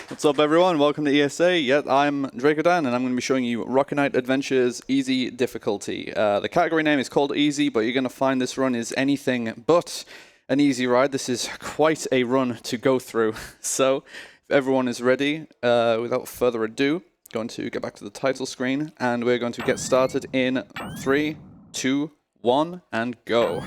What's up everyone, welcome to ESA. I'm Drakodan and I'm going to be showing you Rocket Knight Adventures Easy Difficulty. The category name is called Easy, but you're going to find this run is anything but an easy ride. This is quite a run to go through. So, if everyone is ready, without further ado, going to get back to the title screen and we're going to get started in 3, 2, 1, and go.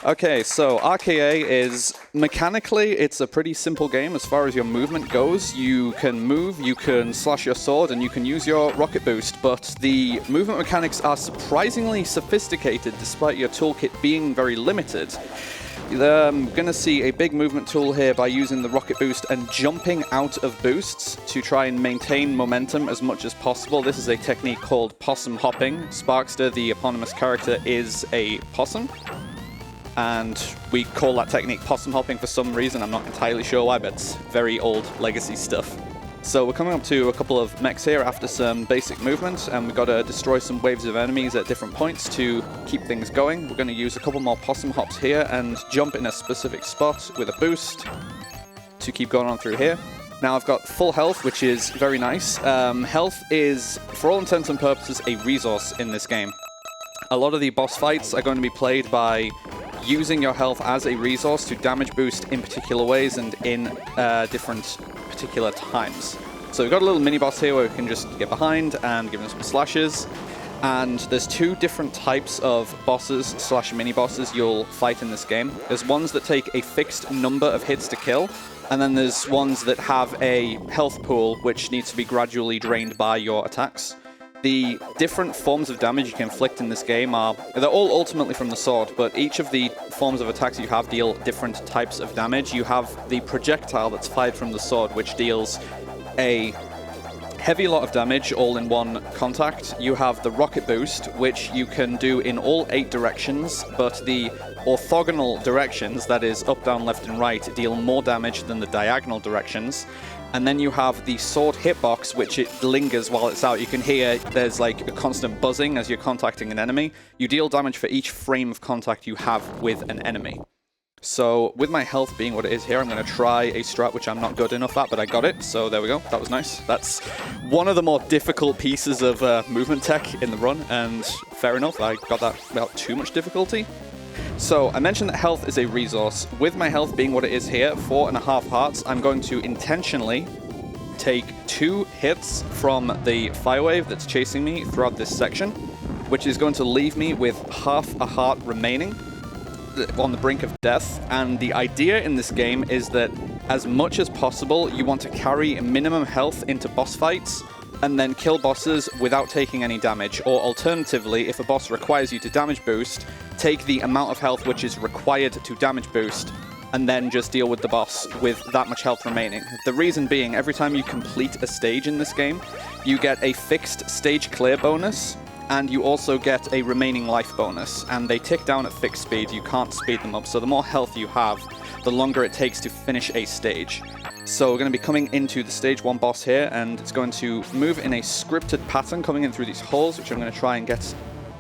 Okay, so RKA is, mechanically, it's a pretty simple game as far as your movement goes. You can move, you can slash your sword, and you can use your rocket boost, but the movement mechanics are surprisingly sophisticated despite your toolkit being very limited. I'm going to see a big movement tool here by using the rocket boost and jumping out of boosts to try and maintain momentum as much as possible. This is a technique called possum hopping. Sparkster, the eponymous character, is a possum. And we call that technique possum hopping for some reason. I'm not entirely sure why, but it's very old legacy stuff. So we're coming up to a couple of mechs here after some basic movement, and we've got to destroy some waves of enemies at different points to keep things going. We're going to use a couple more possum hops here and jump in a specific spot with a boost to keep going on through here. Now I've got full health, which is very nice. Health is, for all intents and purposes, a resource in this game. A lot of the boss fights are going to be played by using your health as a resource to damage boost in particular ways and in different particular times. So we've got a little mini boss here where we can just get behind and give them some slashes. And there's two different types of bosses slash mini bosses you'll fight in this game. There's ones that take a fixed number of hits to kill, and then there's ones that have a health pool which needs to be gradually drained by your attacks. The different forms of damage you can inflict in this game they're all ultimately from the sword, but each of the forms of attacks you have deal different types of damage. You have the projectile that's fired from the sword, which deals a heavy lot of damage all in one contact. You have the rocket boost, which you can do in all 8 directions, but the orthogonal directions, that is up, down, left, and right, deal more damage than the diagonal directions. And then you have the sword hitbox, which it lingers while it's out. You can hear there's like a constant buzzing as you're contacting an enemy. You deal damage for each frame of contact you have with an enemy. So with my health being what it is here, I'm going to try a strat which I'm not good enough at, but I got it. So there we go. That was nice. That's one of the more difficult pieces of movement tech in the run, and fair enough. I got that without too much difficulty. So, I mentioned that health is a resource. With my health being what it is here, 4.5 hearts, I'm going to intentionally take 2 hits from the fire wave that's chasing me throughout this section, which is going to leave me with half a heart remaining on the brink of death. And the idea in this game is that as much as possible, you want to carry minimum health into boss fights and then kill bosses without taking any damage. Or alternatively, if a boss requires you to damage boost, take the amount of health which is required to damage boost, and then just deal with the boss with that much health remaining. The reason being, every time you complete a stage in this game, you get a fixed stage clear bonus, and you also get a remaining life bonus, and they tick down at fixed speed. You can't speed them up, so the more health you have, the longer it takes to finish a stage. So we're going to be coming into the stage 1 boss here, and it's going to move in a scripted pattern coming in through these holes, which I'm going to try and get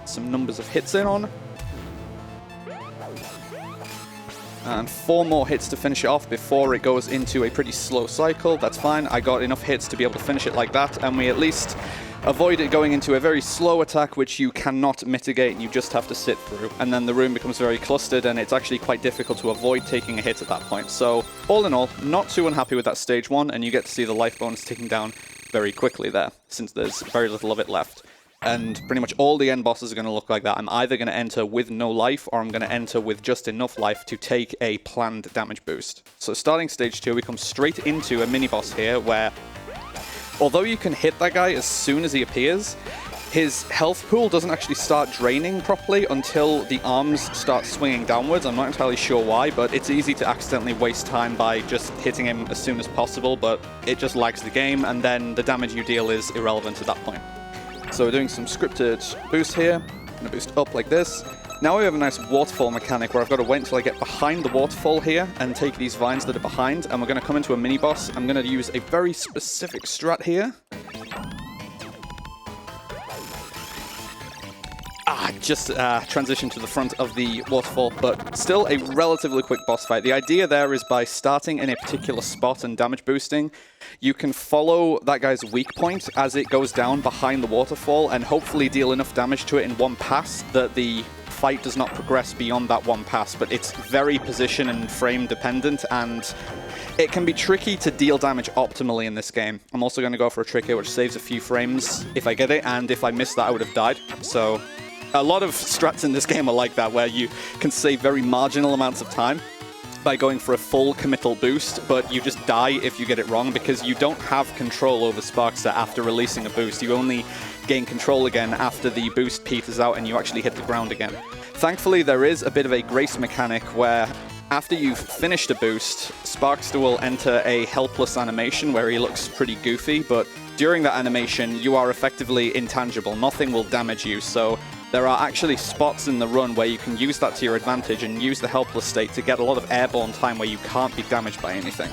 some numbers of hits in on. And 4 more hits to finish it off before it goes into a pretty slow cycle. That's fine. I got enough hits to be able to finish it like that, and we at least avoid it going into a very slow attack which you cannot mitigate and you just have to sit through. And then the room becomes very clustered and it's actually quite difficult to avoid taking a hit at that point. So all in all, not too unhappy with that stage 1, and you get to see the life bonus ticking down very quickly there, since there's very little of it left. And pretty much all the end bosses are going to look like that. I'm either going to enter with no life, or I'm going to enter with just enough life to take a planned damage boost. So starting stage 2, we come straight into a mini-boss here, where although you can hit that guy as soon as he appears, his health pool doesn't actually start draining properly until the arms start swinging downwards. I'm not entirely sure why, but it's easy to accidentally waste time by just hitting him as soon as possible, but it just lags the game, and then the damage you deal is irrelevant at that point. So we're doing some scripted boost here. I'm going to boost up like this. Now we have a nice waterfall mechanic where I've got to wait until I get behind the waterfall here and take these vines that are behind, and we're going to come into a mini-boss. I'm going to use a very specific strat here. just transition to the front of the waterfall, but still a relatively quick boss fight. The idea there is by starting in a particular spot and damage boosting, you can follow that guy's weak point as it goes down behind the waterfall and hopefully deal enough damage to it in one pass that the fight does not progress beyond that one pass. But it's very position and frame dependent, and it can be tricky to deal damage optimally in this game. I'm also going to go for a trick here which saves a few frames if I get it, and if I missed that I would have died. So a lot of strats in this game are like that, where you can save very marginal amounts of time by going for a full committal boost, but you just die if you get it wrong because you don't have control over Sparkster after releasing a boost. You only gain control again after the boost peters out and you actually hit the ground again. Thankfully, there is a bit of a grace mechanic where after you've finished a boost, Sparkster will enter a helpless animation where he looks pretty goofy, but during that animation, you are effectively intangible. Nothing will damage you, so there are actually spots in the run where you can use that to your advantage and use the helpless state to get a lot of airborne time where you can't be damaged by anything.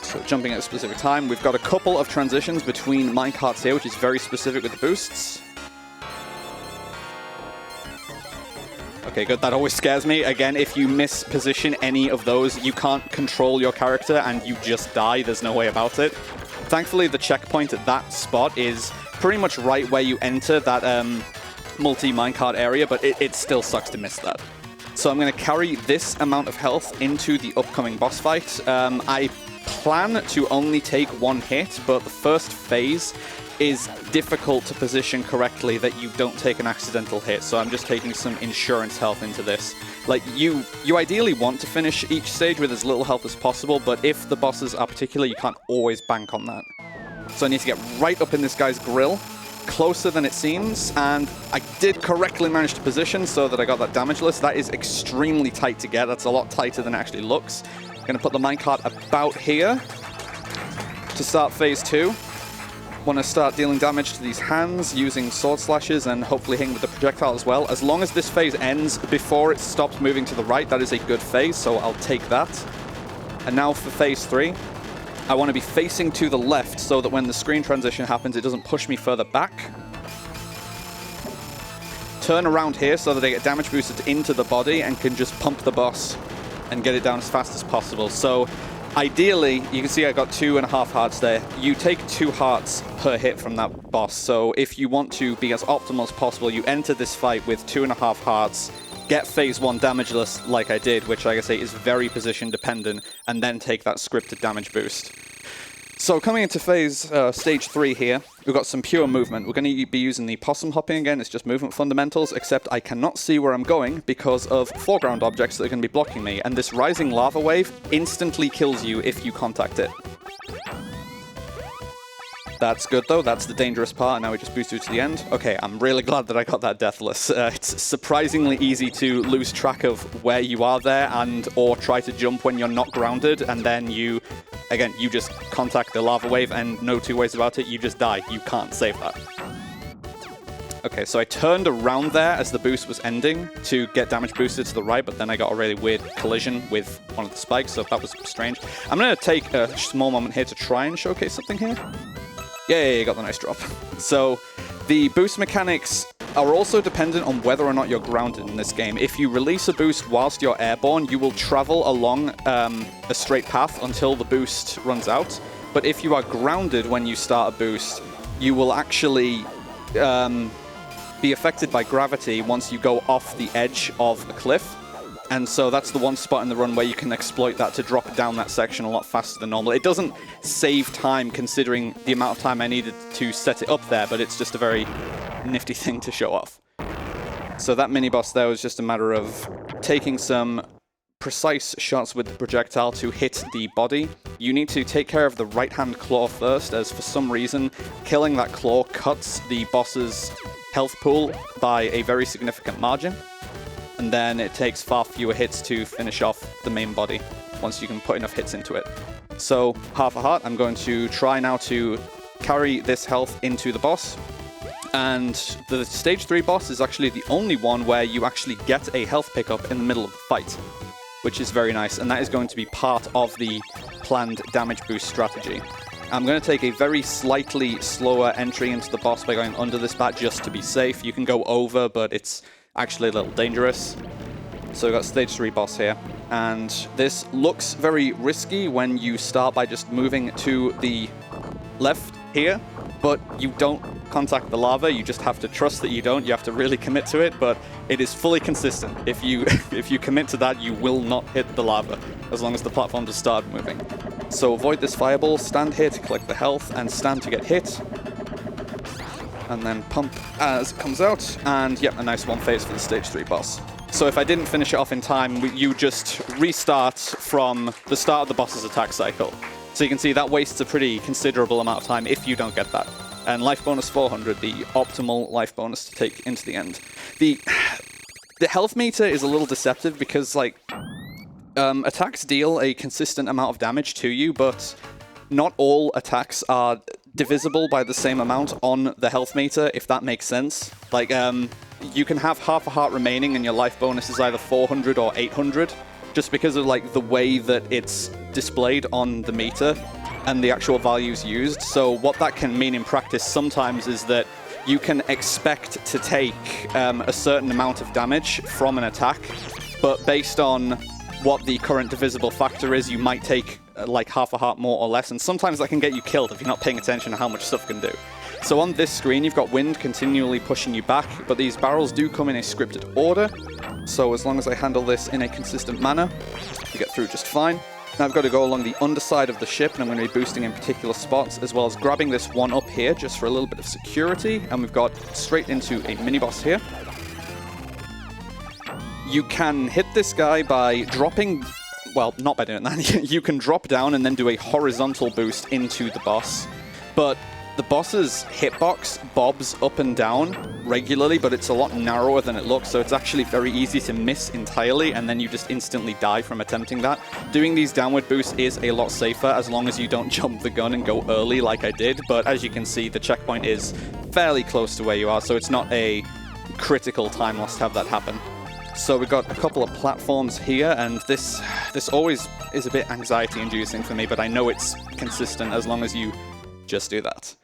So jumping at a specific time, we've got a couple of transitions between minecarts here, which is very specific with the boosts. Okay, good. That always scares me. Again, if you misposition any of those, you can't control your character and you just die. There's no way about it. Thankfully, the checkpoint at that spot is pretty much right where you enter that multi-minecart area, but it still sucks to miss that. So I'm going to carry this amount of health into the upcoming boss fight. I plan to only take one hit, but the first phase is difficult to position correctly that you don't take an accidental hit, so I'm just taking some insurance health into this. Like, you ideally want to finish each stage with as little health as possible, but if the bosses are particular, you can't always bank on that. So I need to get right up in this guy's grill, closer than it seems, and I did correctly manage to position so that I got that damage list. That is extremely tight to get. That's a lot tighter than it actually looks. I'm going to put the minecart about here to start phase 2. Want to start dealing damage to these hands using sword slashes and hopefully hitting with the projectile as well. As long as this phase ends before it stops moving to the right, that is a good phase, so I'll take that. And now for phase 3. I want to be facing to the left so that when the screen transition happens, it doesn't push me further back. Turn around here so that I get damage boosted into the body and can just pump the boss and get it down as fast as possible. So ideally, you can see I got 2.5 hearts there. You take 2 hearts per hit from that boss. So if you want to be as optimal as possible, you enter this fight with 2.5 hearts, get phase 1 damage list like I did, which like I say is very position dependent, and then take that scripted damage boost. So coming into stage 3 here, we've got some pure movement. We're going to be using the possum hopping again. It's just movement fundamentals, except I cannot see where I'm going because of foreground objects that are going to be blocking me. And this rising lava wave instantly kills you if you contact it. That's good though, that's the dangerous part, and now we just boost you to the end. Okay, I'm really glad that I got that deathless. It's surprisingly easy to lose track of where you are there and or try to jump when you're not grounded, and then you just contact the lava wave and no two ways about it, you just die. You can't save that. Okay, so I turned around there as the boost was ending to get damage boosted to the right, but then I got a really weird collision with one of the spikes, so that was strange. I'm going to take a small moment here to try and showcase something here. Yay, got the nice drop. So the boost mechanics are also dependent on whether or not you're grounded in this game. If you release a boost whilst you're airborne, you will travel along a straight path until the boost runs out. But if you are grounded when you start a boost, you will actually be affected by gravity once you go off the edge of a cliff. And so that's the one spot in the run where you can exploit that to drop down that section a lot faster than normal. It doesn't save time considering the amount of time I needed to set it up there, but it's just a very nifty thing to show off. So that mini-boss there was just a matter of taking some precise shots with the projectile to hit the body. You need to take care of the right-hand claw first, as for some reason, killing that claw cuts the boss's health pool by a very significant margin. And then it takes far fewer hits to finish off the main body once you can put enough hits into it. So, half a heart, I'm going to try now to carry this health into the boss. And the stage 3 boss is actually the only one where you actually get a health pickup in the middle of the fight, which is very nice. And that is going to be part of the planned damage boost strategy. I'm going to take a very slightly slower entry into the boss by going under this bat just to be safe. You can go over, but it's actually a little dangerous. So we've got stage 3 boss here. And this looks very risky when you start by just moving to the left here, but you don't contact the lava. You just have to trust that you don't. You have to really commit to it, but it is fully consistent. If you if you commit to that, you will not hit the lava as long as the platform just started moving. So avoid this fireball, stand here to collect the health, and stand to get hit. And then pump as it comes out, and yep, a nice one phase for the stage 3 boss. So if I didn't finish it off in time, you just restart from the start of the boss's attack cycle. So you can see that wastes a pretty considerable amount of time if you don't get that. And life bonus 400, the optimal life bonus to take into the end. The health meter is a little deceptive because, like, attacks deal a consistent amount of damage to you, but not all attacks are divisible by the same amount on the health meter, if that makes sense. Like, you can have half a heart remaining and your life bonus is either 400 or 800, just because of, like, the way that it's displayed on the meter and the actual values used. So what that can mean in practice sometimes is that you can expect to take a certain amount of damage from an attack, but based on what the current divisible factor is, you might take like half a heart more or less, and sometimes that can get you killed if you're not paying attention to how much stuff can do. So on this screen, you've got wind continually pushing you back, but these barrels do come in a scripted order. So as long as I handle this in a consistent manner, you get through just fine. Now I've got to go along the underside of the ship, and I'm going to be boosting in particular spots, as well as grabbing this one up here just for a little bit of security. And we've got straight into a mini-boss here. You can hit this guy by dropping... Well, not by doing that. You can drop down and then do a horizontal boost into the boss. But the boss's hitbox bobs up and down regularly, but it's a lot narrower than it looks, so it's actually very easy to miss entirely, and then you just instantly die from attempting that. Doing these downward boosts is a lot safer as long as you don't jump the gun and go early like I did, but as you can see, the checkpoint is fairly close to where you are, so it's not a critical time loss to have that happen. So we've got a couple of platforms here, and this always is a bit anxiety-inducing for me, but I know it's consistent as long as you just do that.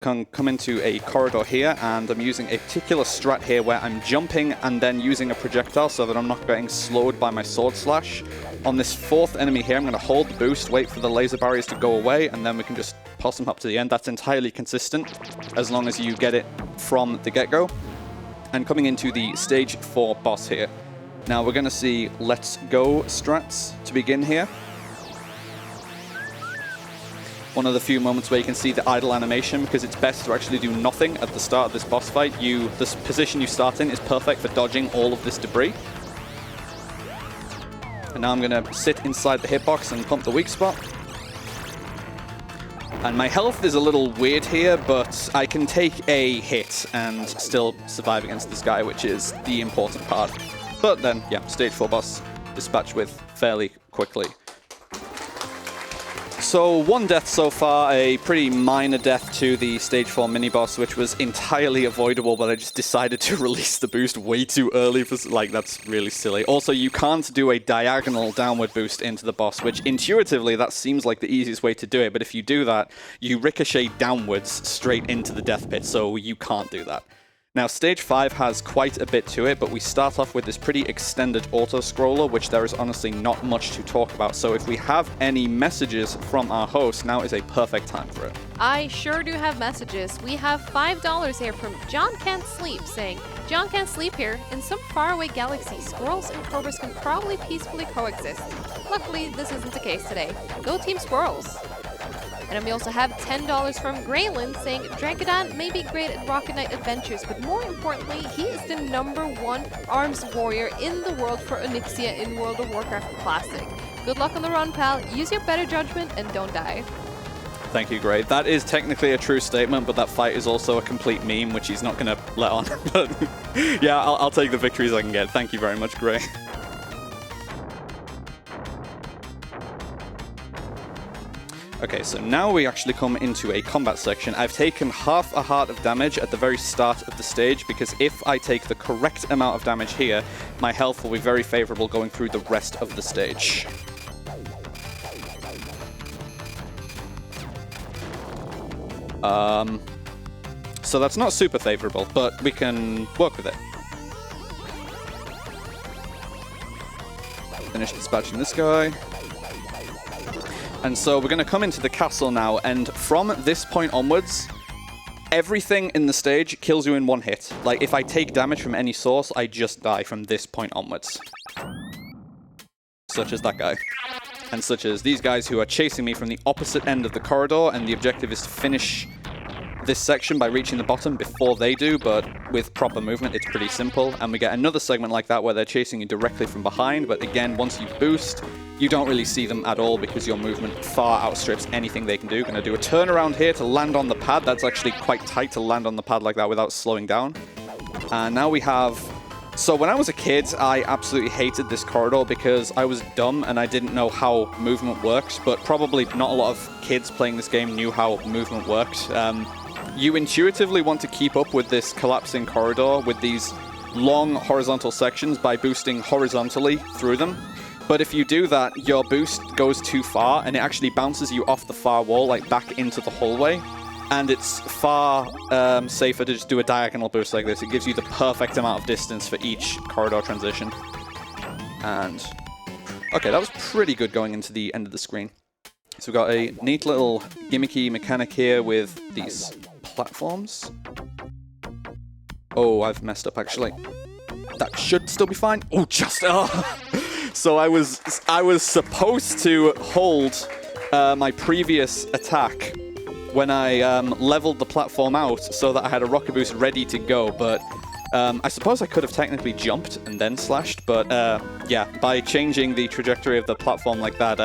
Come into a corridor here, and I'm using a particular strat here where I'm jumping and then using a projectile so that I'm not getting slowed by my sword slash. On this fourth enemy here, I'm going to hold the boost, wait for the laser barriers to go away, and then we can just toss them up to the end. That's entirely consistent as long as you get it from the get-go. And coming into the stage 4 boss here. Now we're going to see let's go strats to begin here. One of the few moments where you can see the idle animation, because it's best to actually do nothing at the start of this boss fight. This position you start in is perfect for dodging all of this debris. And now I'm going to sit inside the hitbox and pump the weak spot. And my health is a little weird here, but I can take a hit and still survive against this guy, which is the important part. But then, yeah, stage 4 boss dispatched with fairly quickly. So one death so far, a pretty minor death to the stage 4 mini-boss, which was entirely avoidable, but I just decided to release the boost way too early. Like, that's really silly. Also, you can't do a diagonal downward boost into the boss, which intuitively, that seems like the easiest way to do it, but if you do that, you ricochet downwards straight into the death pit, so you can't do that. Now, stage 5 has quite a bit to it, but we start off with this pretty extended auto-scroller, which there is honestly not much to talk about. So if we have any messages from our host, now is a perfect time for it. I sure do have messages. We have $5 here from John Can't Sleep, saying, John can't sleep here. In some faraway galaxy, squirrels and cobras can probably peacefully coexist. Luckily, this isn't the case today. Go Team Squirrels! And then we also have $10 from Graylin saying, Drakodan may be great at Rocket Knight adventures, but more importantly, he is the #1 arms warrior in the world for Onyxia in World of Warcraft Classic. Good luck on the run, pal. Use your better judgment and don't die. Thank you, Gray. That is technically a true statement, but that fight is also a complete meme, which he's not going to let on. But yeah, I'll take the victories I can get. Thank you very much, Gray. Okay, so now we actually come into a combat section. I've taken half a heart of damage at the very start of the stage, because if I take the correct amount of damage here, my health will be very favorable going through the rest of the stage. So that's not super favorable, but we can work with it. Finish dispatching this guy. And so we're going to come into the castle now, and from this point onwards, everything in the stage kills you in one hit. Like, if I take damage from any source, I just die from this point onwards. Such as that guy. And such as these guys who are chasing me from the opposite end of the corridor, and the objective is to finish this section by reaching the bottom before they do, but with proper movement, it's pretty simple. And we get another segment like that where they're chasing you directly from behind, but again, once you boost, you don't really see them at all because your movement far outstrips anything they can do. Gonna do a turnaround here to land on the pad. That's actually quite tight to land on the pad like that without slowing down. And now we have... So when I was a kid, I absolutely hated this corridor because I was dumb and I didn't know how movement works, but probably not a lot of kids playing this game knew how movement worked. You intuitively want to keep up with this collapsing corridor with these long horizontal sections by boosting horizontally through them. But if you do that, your boost goes too far and it actually bounces you off the far wall, like back into the hallway. And it's far safer to just do a diagonal boost like this. It gives you the perfect amount of distance for each corridor transition. And okay, that was pretty good going into the end of the screen. So we've got a neat little gimmicky mechanic here with these platforms. Oh, I've messed up actually. That should still be fine. Oh, just So I was supposed to hold my previous attack when I leveled the platform out so that I had a rocket boost ready to go, but I suppose I could have technically jumped and then slashed, but yeah, by changing the trajectory of the platform like that,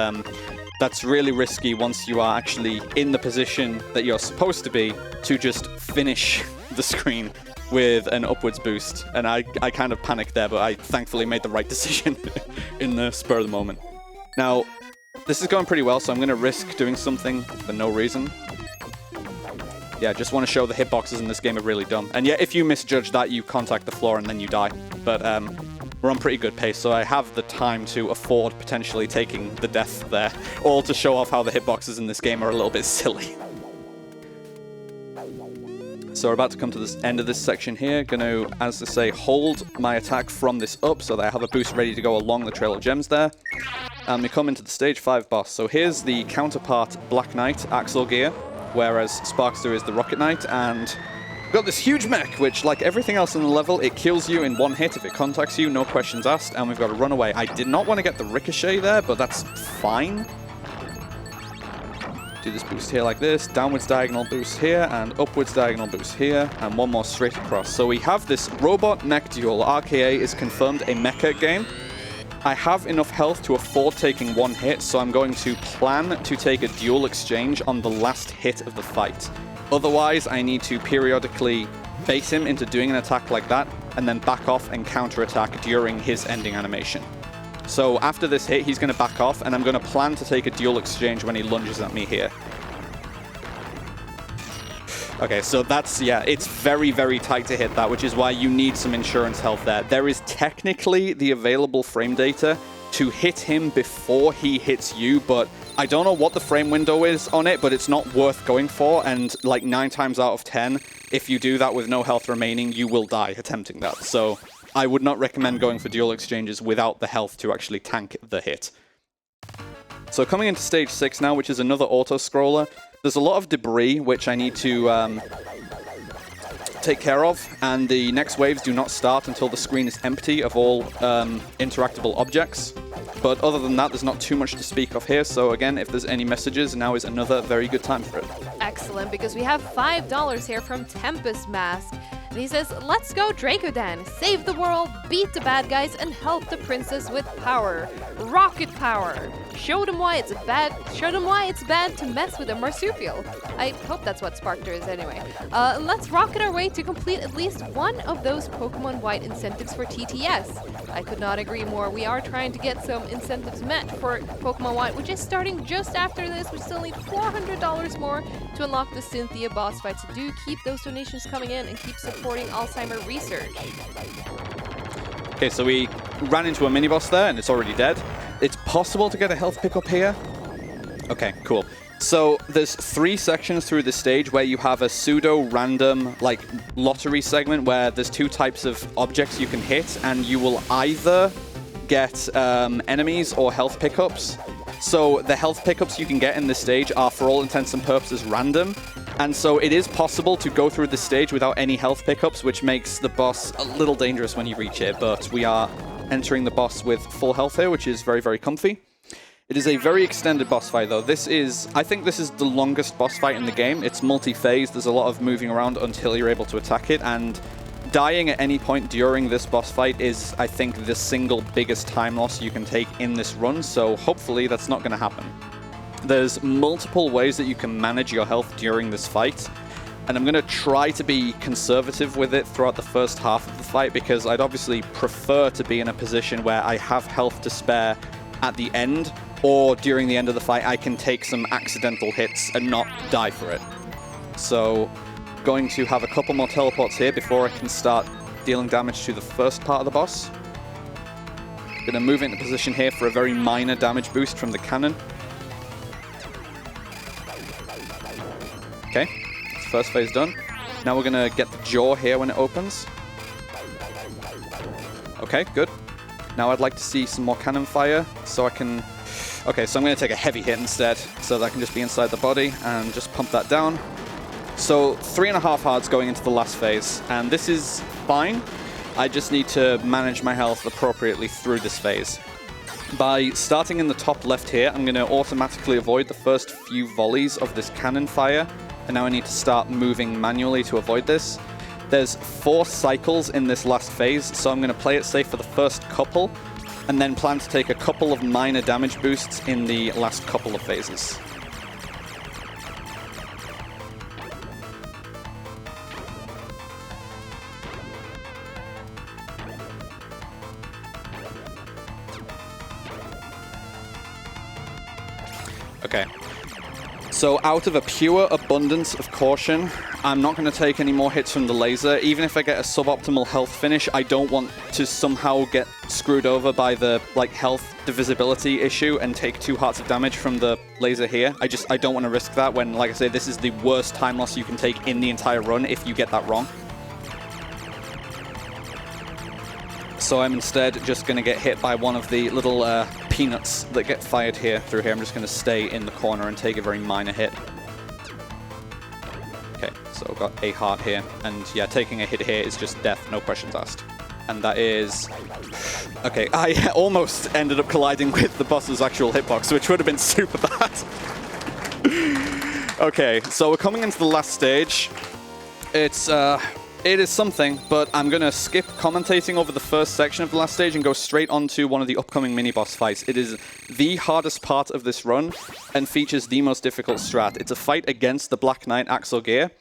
that's really risky once you are actually in the position that you're supposed to be to just finish the screen with an upwards boost. And I kind of panicked there, but I thankfully made the right decision in the spur of the moment. Now, this is going pretty well, so I'm going to risk doing something for no reason. Yeah, just want to show the hitboxes in this game are really dumb. And yeah, if you misjudge that, you contact the floor and then you die. But we're on pretty good pace, so I have the time to afford potentially taking the death there, all to show off how the hitboxes in this game are a little bit silly. So we're about to come to the end of this section here. Going to, as I say, hold my attack from this up so that I have a boost ready to go along the trail of gems there. And we come into the stage 5 boss. So here's the counterpart Black Knight Axle Gear, whereas Sparkster is the Rocket Knight, and we've got this huge mech, which, like everything else in the level, it kills you in one hit if it contacts you, no questions asked, and we've got to run away. I did not want to get the ricochet there, but that's fine. Do this boost here like this, downwards diagonal boost here, and upwards diagonal boost here, and one more straight across. So we have this robot mech duel. RKA is confirmed a mecha game. I have enough health to afford taking one hit, so I'm going to plan to take a duel exchange on the last hit of the fight. Otherwise, I need to periodically bait him into doing an attack like that, and then back off and counterattack during his ending animation. So after this hit, he's going to back off, and I'm going to plan to take a duel exchange when he lunges at me here. Okay, so that's, yeah, it's very, very tight to hit that, which is why you need some insurance health there. There is technically the available frame data to hit him before he hits you, but I don't know what the frame window is on it, but it's not worth going for, and like 9 times out of 10, if you do that with no health remaining, you will die attempting that. So I would not recommend going for duel exchanges without the health to actually tank the hit. So coming into stage 6 now, which is another auto-scroller, there's a lot of debris which I need to take care of, and the next waves do not start until the screen is empty of all interactable objects. But other than that, there's not too much to speak of here, so again, if there's any messages, now is another very good time for it. Excellent, because we have $5 here from Tempest Mask. And he says, "Let's go Drakodan, save the world, beat the bad guys, and help the princess with power. Rocket power. Show them why it's bad. Show them why it's bad to mess with a marsupial." I hope that's what Sparkster is anyway. Let's rocket our way to complete at least one of those Pokemon White incentives for TTS. I could not agree more. We are trying to get some incentives met for Pokemon White, which is starting just after this. We still need $400 more to unlock the Cynthia boss fight. So do keep those donations coming in and keep supporting Alzheimer research. Okay, so we ran into a mini-boss there, and it's already dead. It's possible to get a health pickup here. Okay, cool. So there's 3 sections through the stage where you have a pseudo-random like lottery segment where there's 2 types of objects you can hit, and you will either get enemies or health pickups. So the health pickups you can get in this stage are for all intents and purposes random, and so it is possible to go through the stage without any health pickups, which makes the boss a little dangerous when you reach it, but we are entering the boss with full health here, which is very, very comfy. It is a very extended boss fight, though. I think this is the longest boss fight in the game. It's multi-phase. There's a lot of moving around until you're able to attack it, and dying at any point during this boss fight is, I think, the single biggest time loss you can take in this run, so hopefully that's not going to happen. There's multiple ways that you can manage your health during this fight, and I'm going to try to be conservative with it throughout the first half of the fight, because I'd obviously prefer to be in a position where I have health to spare at the end, or during the end of the fight I can take some accidental hits and not die for it. So, going to have a couple more teleports here before I can start dealing damage to the first part of the boss. Going to move into position here for a very minor damage boost from the cannon. Okay, first phase done. Now we're going to get the jaw here when it opens. Okay, good. Now I'd like to see some more cannon fire so I can... Okay, so I'm going to take a heavy hit instead so that I can just be inside the body and just pump that down. So 3.5 hearts going into the last phase, and this is fine. I just need to manage my health appropriately through this phase. By starting in the top left here, I'm going to automatically avoid the first few volleys of this cannon fire, and now I need to start moving manually to avoid this. There's 4 cycles in this last phase, so I'm going to play it safe for the first couple, and then plan to take a couple of minor damage boosts in the last couple of phases. Okay. So out of a pure abundance of caution, I'm not going to take any more hits from the laser. Even if I get a suboptimal health finish, I don't want to somehow get screwed over by the health divisibility issue and take 2 hearts of damage from the laser here. I don't want to risk that when, like I say, this is the worst time loss you can take in the entire run if you get that wrong. So I'm instead just going to get hit by one of the little peanuts that get fired here through here. I'm just going to stay in the corner and take a very minor hit. Okay, so I've got a heart here. And yeah, taking a hit here is just death, no questions asked. And that is... Okay, I almost ended up colliding with the boss's actual hitbox, which would have been super bad. Okay, so we're coming into the last stage. It is something, but I'm going to skip commentating over the first section of the last stage and go straight on to one of the upcoming mini-boss fights. It is the hardest part of this run and features the most difficult strat. It's a fight against the Black Knight Axel Gear,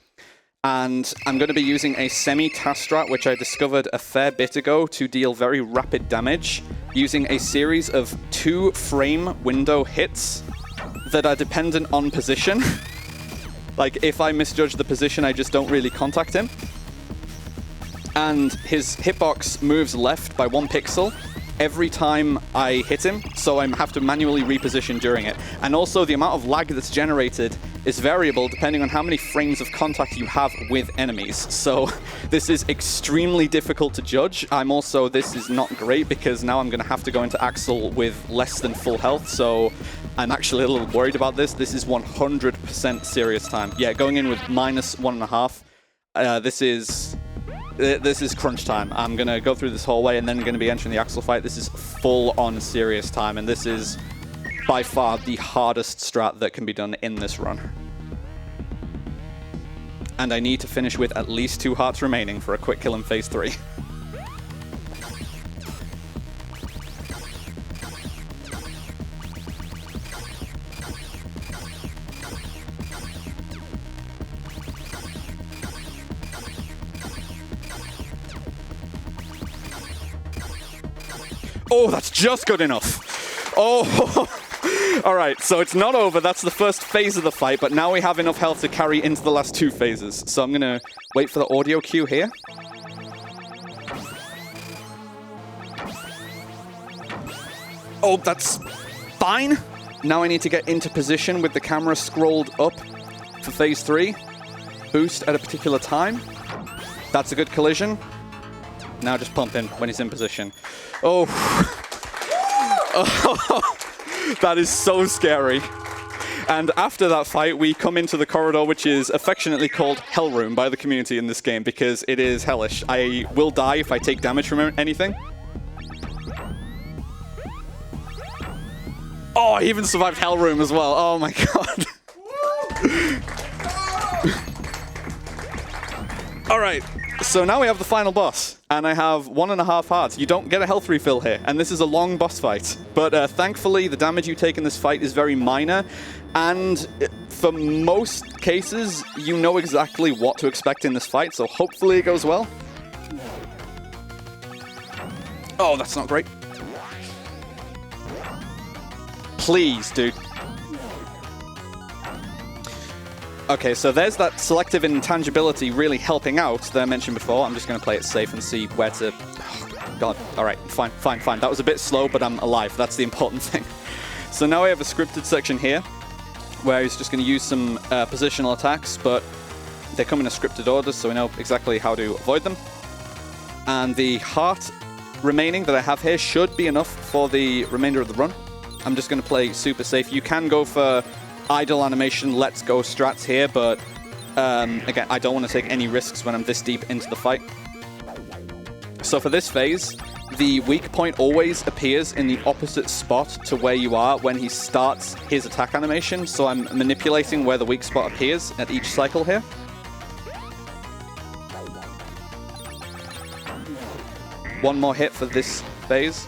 and I'm going to be using a semi-task strat, which I discovered a fair bit ago to deal very rapid damage, using a series of 2 frame window hits that are dependent on position. Like, if I misjudge the position, I just don't really contact him. And his hitbox moves left by 1 pixel every time I hit him, so I have to manually reposition during it. And also the amount of lag that's generated is variable depending on how many frames of contact you have with enemies. So this is extremely difficult to judge. This is not great because now I'm going to have to go into Axel with less than full health, so I'm actually a little worried about this. This is 100% serious time. Yeah, going in with -1.5. This is crunch time. I'm going to go through this hallway and then going to be entering the Axel fight. This is full-on serious time, and this is by far the hardest strat that can be done in this run. And I need to finish with at least 2 hearts remaining for a quick kill in phase 3. Oh, that's just good enough. Oh, all right, so it's not over. That's the first phase of the fight, but now we have enough health to carry into the last 2 phases. So I'm going to wait for the audio cue here. Oh, that's fine. Now I need to get into position with the camera scrolled up for phase 3. Boost at a particular time. That's a good collision. Now just pump in when he's in position. Oh. Oh. That is so scary. And after that fight, we come into the corridor, which is affectionately called Hell Room by the community in this game, because it is hellish. I will die if I take damage from anything. Oh, I even survived Hell Room as well. Oh my god. All right, so now we have the final boss, and I have 1.5 hearts. You don't get a health refill here, and this is a long boss fight. But thankfully, the damage you take in this fight is very minor, and for most cases, you know exactly what to expect in this fight, so hopefully it goes well. Oh, that's not great. Please, dude. Okay, so there's that selective intangibility really helping out that I mentioned before. I'm just going to play it safe and see where to... Oh, God. All right, fine, fine, fine. That was a bit slow, but I'm alive. That's the important thing. So now we have a scripted section here where he's just going to use some positional attacks, but they come in a scripted order, so we know exactly how to avoid them. And the heart remaining that I have here should be enough for the remainder of the run. I'm just going to play super safe. You can go for idle animation, let's go strats here, but again, I don't want to take any risks when I'm this deep into the fight. So for this phase, the weak point always appears in the opposite spot to where you are when he starts his attack animation, so I'm manipulating where the weak spot appears at each cycle here. One more hit for this phase.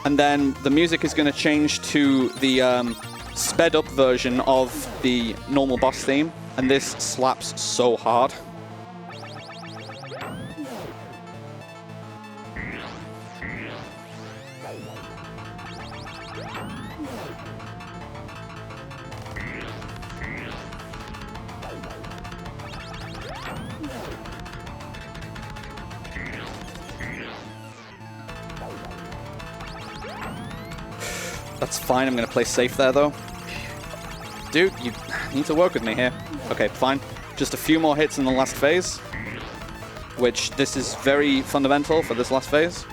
And then the music is going to change to the sped up version of the normal boss theme, and this slaps so hard. That's fine, I'm going to play safe there, though. Dude, you need to work with me here. Okay, fine. Just a few more hits in the last phase, which this is very fundamental for this last phase.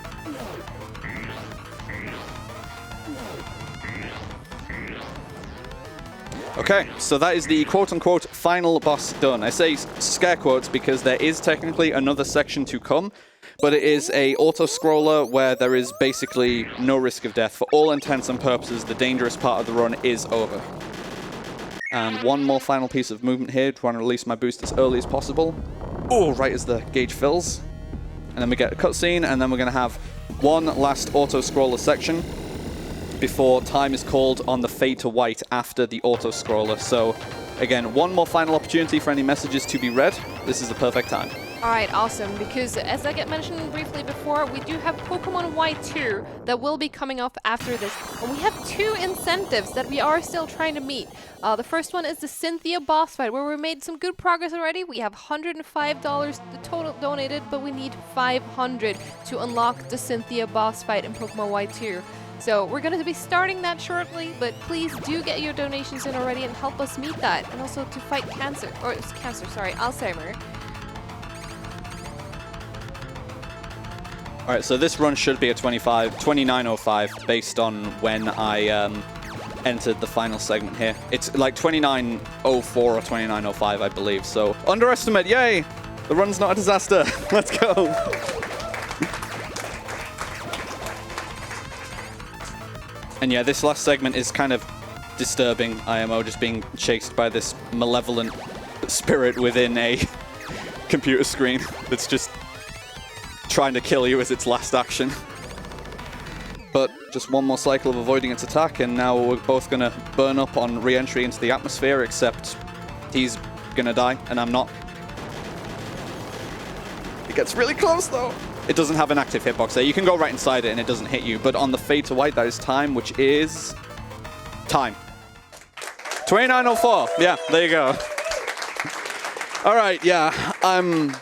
Okay, so that is the quote-unquote final boss done. I say scare quotes because there is technically another section to come, but it is a auto-scroller where there is basically no risk of death. For all intents and purposes, the dangerous part of the run is over. And one more final piece of movement here to want to release my boost as early as possible. Oh, right as the gauge fills. And then we get a cutscene, and then we're going to have one last auto-scroller section before time is called on the fade to white after the auto-scroller. So, again, one more final opportunity for any messages to be read. This is the perfect time. Alright, awesome, because as I get mentioned briefly before, we do have Pokemon Y2 that will be coming up after this. And we have 2 incentives that we are still trying to meet. The first one is the Cynthia boss fight, where we made some good progress already. We have $105 total donated, but we need 500 to unlock the Cynthia boss fight in Pokemon Y2. So we're going to be starting that shortly, but please do get your donations in already and help us meet that. And also to fight Alzheimer. Alright, so this run should be a 29:05 based on when I entered the final segment here. It's like 29:04 or 29:05, I believe. So, underestimate, yay! The run's not a disaster. Let's go! And yeah, this last segment is kind of disturbing. IMO just being chased by this malevolent spirit within a computer screen that's just trying to kill you as its last action. But just one more cycle of avoiding its attack, and now we're both going to burn up on re-entry into the atmosphere, except he's going to die, and I'm not. It gets really close, though. It doesn't have an active hitbox there. You can go right inside it, and it doesn't hit you. But on the fade to white, that is time, which is time. 29:04. Yeah, there you go. All right, yeah. I'm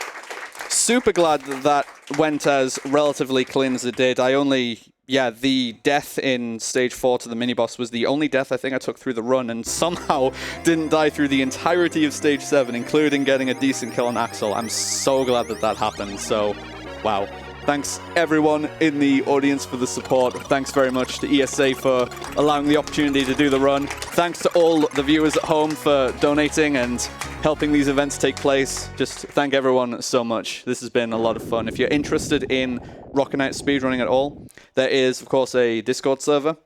super glad that went as relatively clean as it did. I only yeah, the death in stage 4 to the mini-boss was the only death I think I took through the run, and somehow didn't die through the entirety of stage 7, including getting a decent kill on Axel. I'm so glad that that happened, so wow. Thanks everyone in the audience for the support. Thanks very much to ESA for allowing the opportunity to do the run. Thanks to all the viewers at home for donating and helping these events take place. Just thank everyone so much. This has been a lot of fun. If you're interested in Rocket Knight speedrunning at all, there is, of course, a Discord server.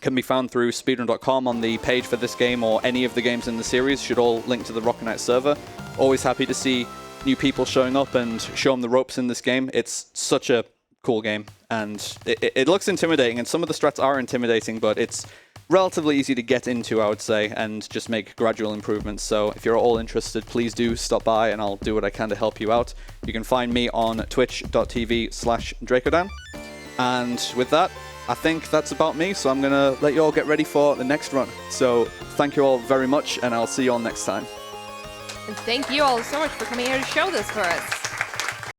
Can be found through speedrun.com on the page for this game or any of the games in the series. Should all link to the Rocket Knight server. Always happy to see new people showing up and show them the ropes in this game. It's such a cool game, and it looks intimidating, and some of the strats are intimidating, but it's relatively easy to get into, I would say, and just make gradual improvements. So if you're all interested, please do stop by, and I'll do what I can to help you out. You can find me on twitch.tv/Drakodan. And with that, I think that's about me, so I'm going to let you all get ready for the next run. So thank you all very much, and I'll see you all next time. And thank you all so much for coming here to show this for us.